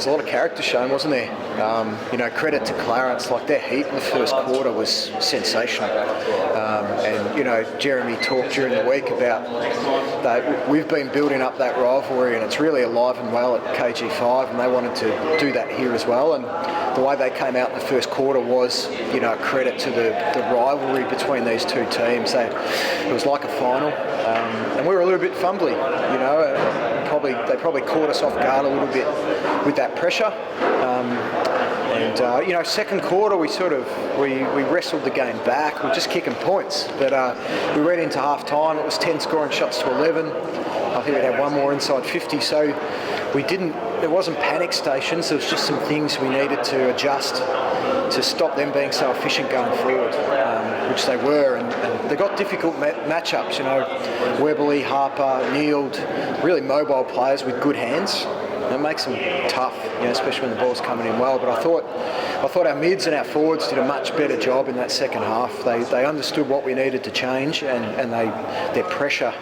a lot of character shown, wasn't there? Credit to Clarence, like their heat in the first quarter was sensational. Jeromey talked during the week about that we've been building up that rivalry, and it's really alive and well at KG5, and they wanted to do that here as well. And the way they came out in the first quarter was, a credit to the rivalry between these two teams. It was like a final, and we were a little bit fumbly. They probably caught us off guard a little bit with that pressure. Second quarter we wrestled the game back. We're just kicking points, but we went into half time. It was 10 scoring shots to 11. I think we'd had one more inside 50, so there wasn't panic stations. There was just some things we needed to adjust to stop them being so efficient going forward, which they were, and they got difficult matchups. Webberley, Harper, Neild, really mobile players with good hands. It makes them tough, especially when the ball's coming in well. But I thought our mids and our forwards did a much better job in that second half. They understood what we needed to change, and their pressure,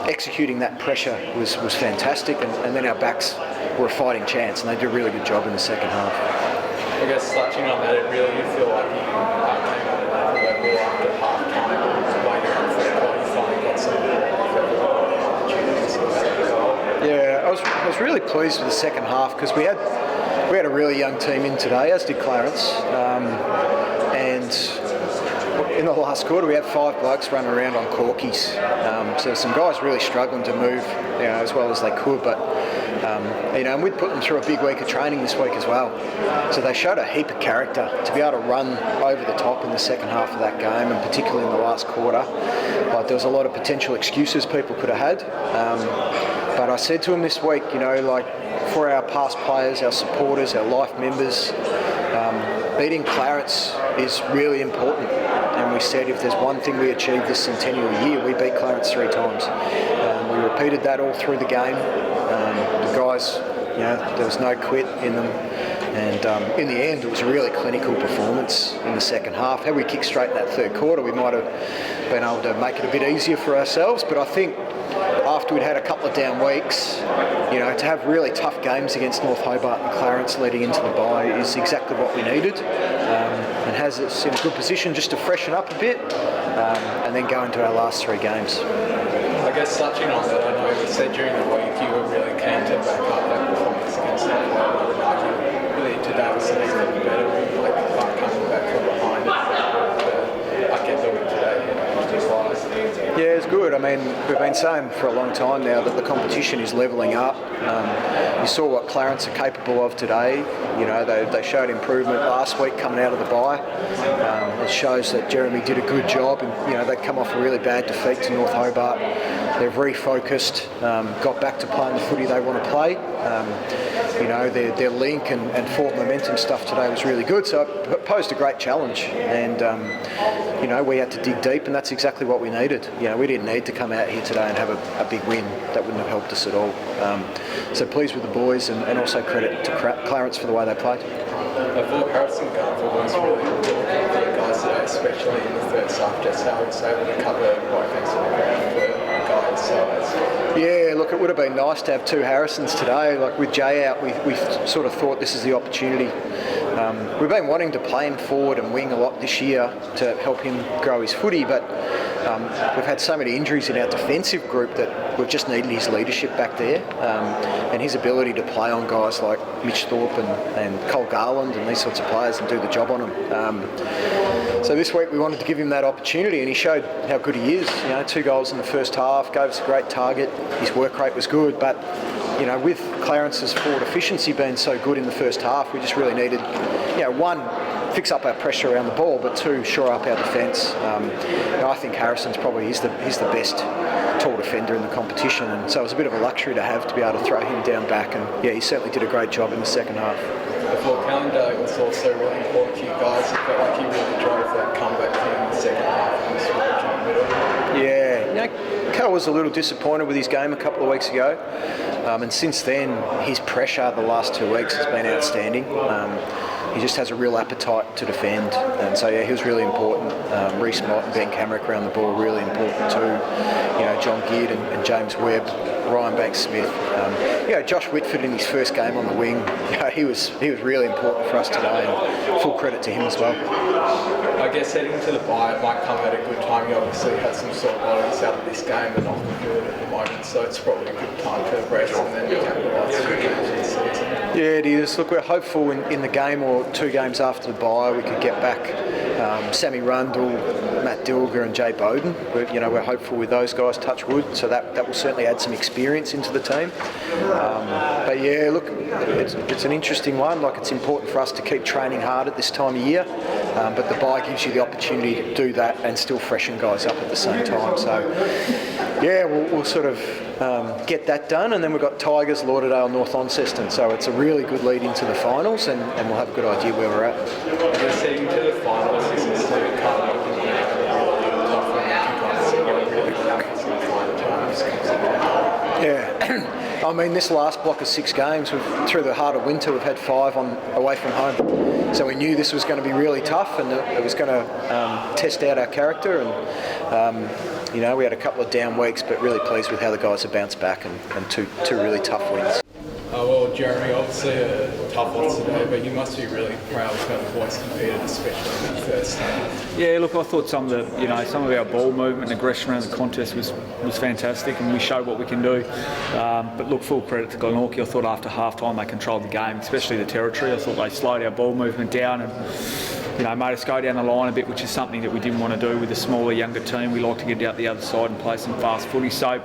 executing that pressure was fantastic. And then our backs were a fighting chance, and they did a really good job in the second half. I guess touching on that, it really did feel like you came out of that level after half time, waiting on football, you finally got some opportunities. Yeah, I was really pleased with the second half because we had a really young team in today, as did Clarence, and in the last quarter we had 5 blokes running around on corkies. So some guys really struggling to move, as well as they could, but and we'd put them through a big week of training this week as well. So they showed a heap of character to be able to run over the top in the second half of that game, and particularly in the last quarter. Like, there was a lot of potential excuses people could have had. But I said to them this week, for our past players, our supporters, our life members, beating Clarence is really important. And we said if there's one thing we achieved this centennial year, we beat Clarence 3 times. We repeated that all through the game. The guys, there was no quit in them. And in the end, it was a really clinical performance in the second half. Had we kicked straight in that third quarter, we might have been able to make it a bit easier for ourselves. But I think after we'd had a couple of down weeks, to have really tough games against North Hobart and Clarence leading into the bye is exactly what we needed, and has us in a good position just to freshen up a bit, and then go into our last 3 games. I guess touching on that, I know you said during the week you were really keen to back up that performance against North Hobart, and I think really today was a little better, coming back from behind. I get the win today. Yeah, it's good. I mean, we've been saying for a long time now that the competition is levelling up. You saw what Clarence are capable of today. They showed improvement last week coming out of the bye. It shows that Jeromey did a good job, and they'd come off a really bad defeat to North Hobart. They've refocused, got back to playing the footy they want to play. Their link and forward momentum stuff today was really good, so it posed a great challenge, and we had to dig deep, and that's exactly what we needed. We didn't need to come out here today and have a big win. That wouldn't have helped us at all. So pleased with the boys, and also credit to Clarence for the way they played. I thought Harrison Garfield was really good for you guys today, especially in the first half, just how he was able to cover quite offensively ground for guys' size. Yeah, look, it would have been nice to have 2 Harrisons today. Like with Jay out, we sort of thought this is the opportunity. We've been wanting to play him forward and wing a lot this year to help him grow his footy, but we've had so many injuries in our defensive group that we've just needed his leadership back there, and his ability to play on guys like Mitch Thorpe and Cole Garland and these sorts of players and do the job on them. So this week we wanted to give him that opportunity, and he showed how good he is. 2 goals in the first half, gave us a great target. His work rate was good, but with Clarence's forward efficiency being so good in the first half, we just really needed, 1, fix up our pressure around the ball, but 2, shore up our defence. I think Harrison's probably he's the best tall defender in the competition, and so it was a bit of a luxury to have to be able to throw him down back, and he certainly did a great job in the second half. The full calendar was also really important for you guys. It felt like you really drove that comeback for you in the second half and switch in the middle. Yeah, Cal was a little disappointed with his game a couple of weeks ago, and since then his pressure the last 2 weeks has been outstanding. he just has a real appetite to defend, and so yeah, he was really important. Reece Mott and Ben Camrick around the ball really important too. You know, John Geard and James Webb, Ryan Banks-Smith. You know, Josh Whitford in his first game on the wing. You know, he was really important for us today, and full credit to him as well. I guess heading to the bye, it might come at a good time. You obviously had some sort of bodies out of this game and off the field at the moment, so it's probably a good time to rest and then capitalise on the games of the season. Yeah, it is. Look, we're hopeful in the game or 2 games after the bye we could get back Sammy Rundle, Matt Dilger and Jay Bowden. We're hopeful with those guys, touch wood, so that will certainly add some experience into the team. But yeah, look, it's an interesting one. Like, it's important for us to keep training hard at this time of year, but the bye gives you the opportunity to do that and still freshen guys up at the same time. So yeah, we'll sort of get that done, and then we've got Tigers, Lauderdale, North Launceston, so it's a really good lead into the finals, and we'll have a good idea where we're at. Just heading to the finals, is this kind of looking at a really tough one? Yeah, I mean, this last block of 6 games, through the heart of winter, we've had 5 away from home, so we knew this was going to be really tough, and it was going to test out our character, and you know, we had a couple of down weeks, but really pleased with how the guys have bounced back, and two really tough wins. Well, Jeremy, obviously a tough loss today, but you must be really proud of how the boys competed, especially in that first game. Yeah, look, I thought some of our ball movement and aggression around the contest was fantastic, and we showed what we can do. But look, full credit to Glenorchy. I thought after half-time they controlled the game, especially the territory. I thought they slowed our ball movement down and made us go down the line a bit, which is something that we didn't want to do with a smaller, younger team. We like to get out the other side and play some fast footy. So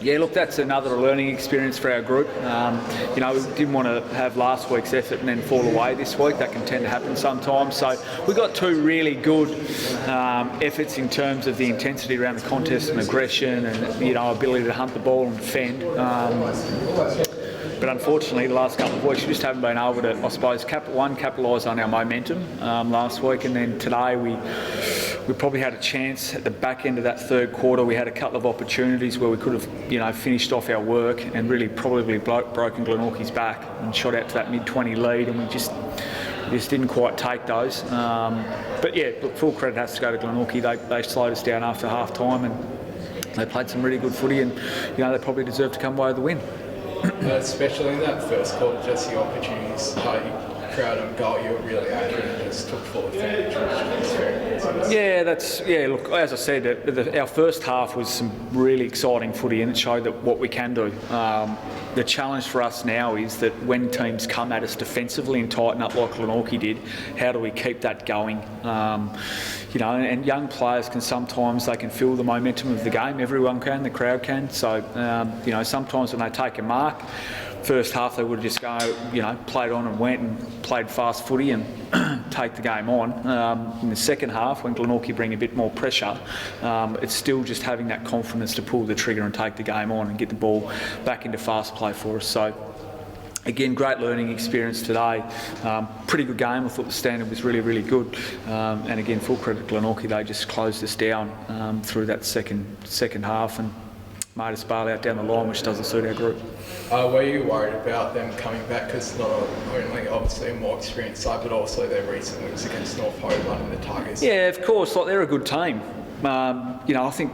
yeah, look, that's another learning experience for our group. We didn't want to have last week's effort and then fall away this week. That can tend to happen sometimes. So we got 2 really good efforts in terms of the intensity around the contest and aggression and ability to hunt the ball and defend. But unfortunately, the last couple of weeks, we just haven't been able to, I suppose, capitalise on our momentum last week, and then today we probably had a chance at the back end of that third quarter. We had a couple of opportunities where we could have, finished off our work and really probably broken Glenorchy's back and shot out to that mid-20 lead, and we just didn't quite take those. But yeah, look, full credit has to go to Glenorchy. They slowed us down after half time, and they played some really good footy, and they probably deserved to come away with the win. Especially in that first quarter, just the opportunities, crowd and goal, you were really accurate and just took full advantage. Look, as I said, our first half was some really exciting footy, and it showed that what we can do. The challenge for us now is that when teams come at us defensively and tighten up like Glenorchy did, how do we keep that going? And young players can sometimes, they can feel the momentum of the game. Everyone can, the crowd can. So, sometimes when they take a mark, first half they would just go, played on and went and played fast footy and take the game on. In the second half, when Glenorchy bring a bit more pressure, it's still just having that confidence to pull the trigger and take the game on and get the ball back into fast play for us. So again, great learning experience today. Pretty good game. I thought the standard was really, really good. And again, full credit to Glenorchy. They just closed us down through that second half and made us bail out down the line, which doesn't suit our group. Were you worried about them coming back? Because not only obviously a more experienced side, but also their recent wins against North Hobart and the Tigers. Yeah, of course. Like, they're a good team. I think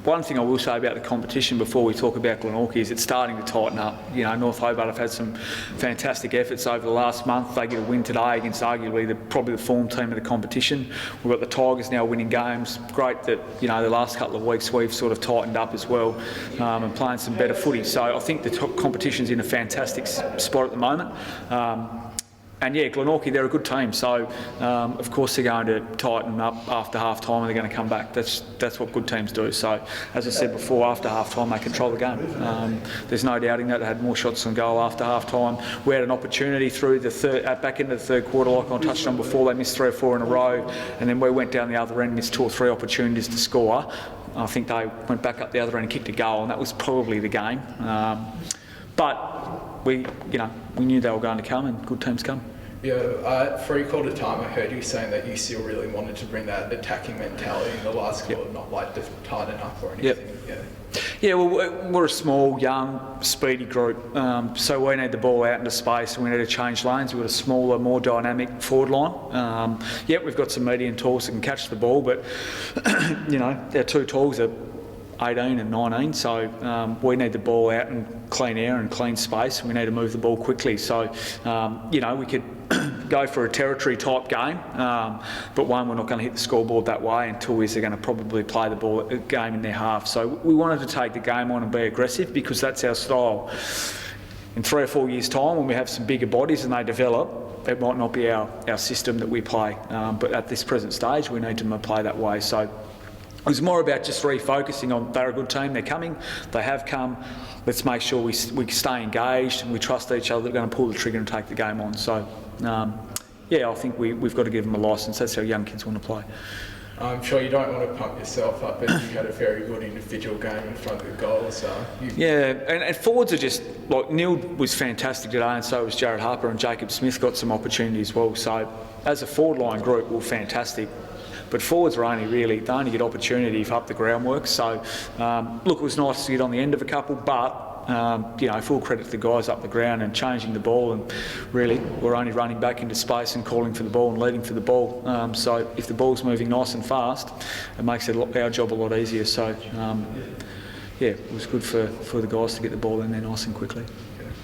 one thing I will say about the competition before we talk about Glenorchy is it's starting to tighten up. North Hobart have had some fantastic efforts over the last month. They get a win today against arguably probably the form team of the competition. We've got the Tigers now winning games. Great that, the last couple of weeks we've sort of tightened up as well and playing some better footy. So I think the competition's in a fantastic spot at the moment. And yeah, Glenorchy, they're a good team, so of course they're going to tighten up after half time and they're going to come back. That's what good teams do. So as I said before, after half time they control the game. There's no doubting that. They had more shots on goal after half time. We had an opportunity through the back end of the third quarter, like I touched on before. They missed 3 or 4 in a row, and then we went down the other end, missed 2 or 3 opportunities to score. I think they went back up the other end and kicked a goal, and that was probably the game. But we knew they were going to come, and good teams come. Yeah, at three-quarter time, I heard you saying that you still really wanted to bring that attacking mentality in the last quarter, not like to tighten up or anything. Yeah, well, we're a small, young, speedy group, so we need the ball out into space and we need to change lanes. We've got a smaller, more dynamic forward line. We've got some medium tools that can catch the ball, but, our two tools are 18 and 19, so we need the ball out in clean air and clean space, and we need to move the ball quickly. So, we could go for a territory type game, but one, we're not going to hit the scoreboard that way, and two is they're going to probably play the ball game in their half. So we wanted to take the game on and be aggressive because that's our style. In 3 or 4 years' time, when we have some bigger bodies and they develop, it might not be our system that we play, but at this present stage, we need to play that way. So it was more about just refocusing on they're a good team, they're coming, they have come, let's make sure we stay engaged and we trust each other, they're going to pull the trigger and take the game on. So, I think we've got to give them a licence. That's how young kids want to play. I'm sure you don't want to pump yourself up, but you had a very good individual game in front of the goal. So and forwards are just, like, Neil was fantastic today and so was Jared Harper, and Jacob Smith got some opportunity as well. So as a forward line group, we're fantastic. But forwards are they only get opportunity if up the groundwork. So, it was nice to get on the end of a couple, but, full credit to the guys up the ground and changing the ball, and really we're only running back into space and calling for the ball and leading for the ball. So if the ball's moving nice and fast, it makes our job a lot easier. So, it was good for the guys to get the ball in there nice and quickly.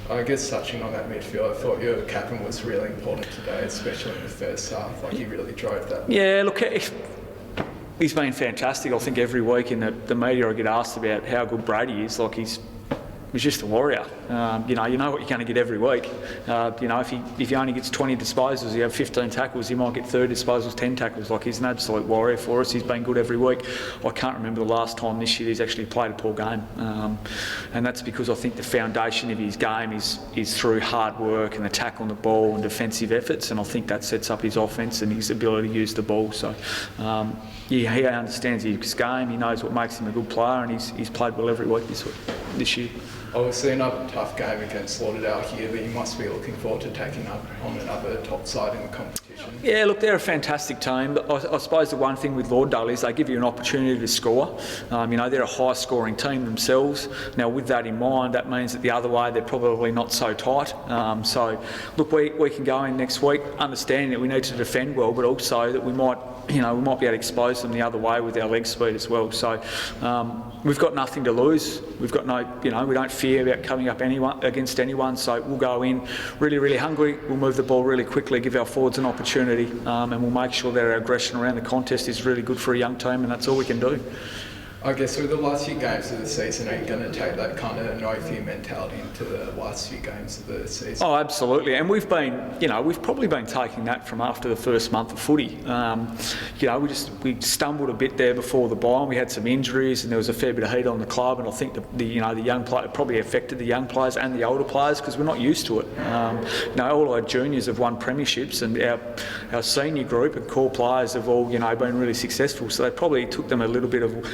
I guess touching on that midfield, I thought your captain was really important today, especially in the first half. Like, he really drove that. Yeah, look, he's been fantastic. I think every week in the media I get asked about how good Brady is. Like, he's just a warrior. You know what you're going to get every week. If he only gets 20 disposals, you have 15 tackles, he might get 30 disposals, 10 tackles. Like, he's an absolute warrior for us. He's been good every week. I can't remember the last time this year he's actually played a poor game. And that's because I think the foundation of his game is through hard work and the tackle on the ball and defensive efforts, and I think that sets up his offence and his ability to use the ball. So, he understands his game, he knows what makes him a good player, and he's played well every week this year. Obviously another tough game against Lauderdale here, but you must be looking forward to taking up on another top side in the competition. Yeah, look, they're a fantastic team. I suppose the one thing with Lauderdale is they give you an opportunity to score. They're a high-scoring team themselves. Now, with that in mind, that means that the other way they're probably not so tight. Look, we can go in next week understanding that we need to defend well, but also that we might be able to expose them the other way with our leg speed as well. So we've got nothing to lose. We've got we don't fear about coming up against anyone. So we'll go in really, really hungry. We'll move the ball really quickly, give our forwards an opportunity, and we'll make sure that our aggression around the contest is really good for a young team, and that's all we can do. I guess with the last few games of the season, are you going to take that kind of no-fear mentality into the last few games of the season? Oh, absolutely. And we've probably been taking that from after the first month of footy. We stumbled a bit there before the bye, and we had some injuries, and there was a fair bit of heat on the club. And I think the young player probably affected the young players and the older players because we're not used to it. All our juniors have won premierships, and our senior group and core players have all been really successful. So they probably took them a little bit of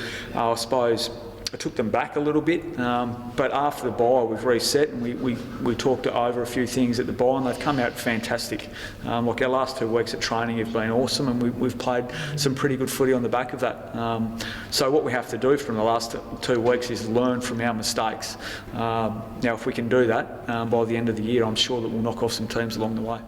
I suppose it took them back a little bit, but after the bye we've reset, and we talked over a few things at the bye, and they've come out fantastic. Our last 2 weeks at training have been awesome, and we've played some pretty good footy on the back of that. So what we have to do from the last 2 weeks is learn from our mistakes. Now if we can do that by the end of the year, I'm sure that we'll knock off some teams along the way.